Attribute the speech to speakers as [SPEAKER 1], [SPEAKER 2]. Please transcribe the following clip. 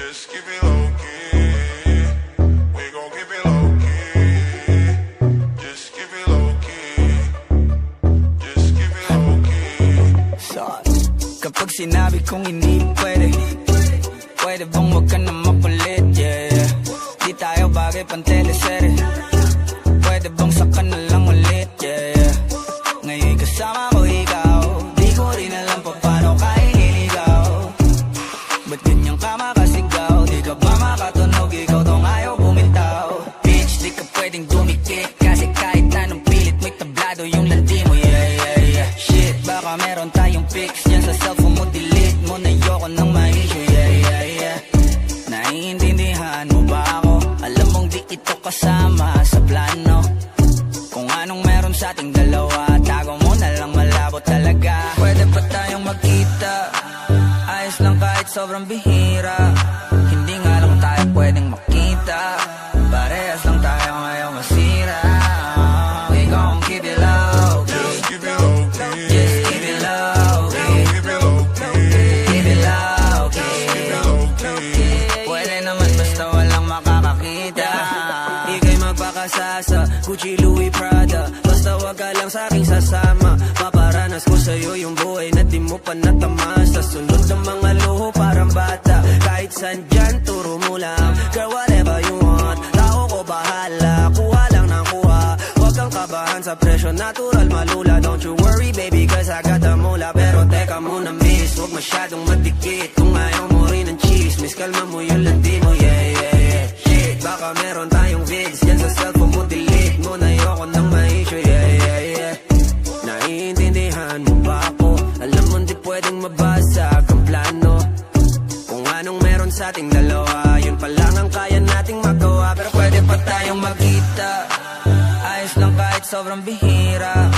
[SPEAKER 1] Just keep it low key. We gon' keep it low key. Just keep it low key. Just keep it low key.
[SPEAKER 2] Kapag sinabi kong hindi pwede, pwede bang wag ka na makulit, yeah. Di tayo bagay pang teleserye, pwede bang saka na lang ulit, yeah. Ngayon kasama ko ikaw, di ko rin alam pa paano ka iniligaw. Ba't ganyan ka makasigaw, di ka ba makatunog, ikaw tong ayaw bumitaw. Bitch, di ka pwedeng dumikit, kasi kahit anong pilit mo'y tablado yung landi mo, yeah, yeah, yeah. Shit, baka meron tayong pics yan sa cellphone mo, delete mo na yoko ng ma-issue, yeah, yeah, yeah. Naiintindihan mo ba ako? Alam mong di ito kasama sa plano. Kung anong meron sa ating dalawa, tago mo na lang, malabo talaga. Pwede pa tayong magkita, ayos lang kahit sobrang bihira. Hindi nga lang tayo pwedeng makita, parehas lang tayo ngayon masira. We gon' keep it low key.
[SPEAKER 1] Just keep it low key.
[SPEAKER 2] Just keep it low key.
[SPEAKER 1] Keep it low key.
[SPEAKER 2] Keep it low key.
[SPEAKER 1] Keep it low key.
[SPEAKER 2] Pwede naman basta walang makakakita. Ika'y magpakasasa, Gucci, Louis, Prada. Basta wag ka lang sa'king sasama. Maparanas ko sa'yo yung buhay na di mo pa natamasa. Sunod ng mga luho parang bata. Kahit saan dyan, turo mo lang. Girl, whatever you want, tao ko bahala. Kuha lang ng kuha, wag kang kabahan sa presyo. Natural malula, don't you worry baby, cause I got the mula. Pero teka muna miss, wag masyadong madikit. Kung ayaw mo rin ng cheese, miss kalma mo yung landi mo, yeah, yeah, yeah. Shit, baka meron tayong vids yan sa cellphone mo, delete mo na yoko ng ma-issue, yeah, yeah, yeah. Naiintindihan mo ba ako? Alam mo di pwedeng mabasag ang plano. Kung anong meron sa ating dalawa, yun pa lang ang kaya nating magawa. Pero pwede pa tayong magkita, ayos lang kahit sobrang bihira.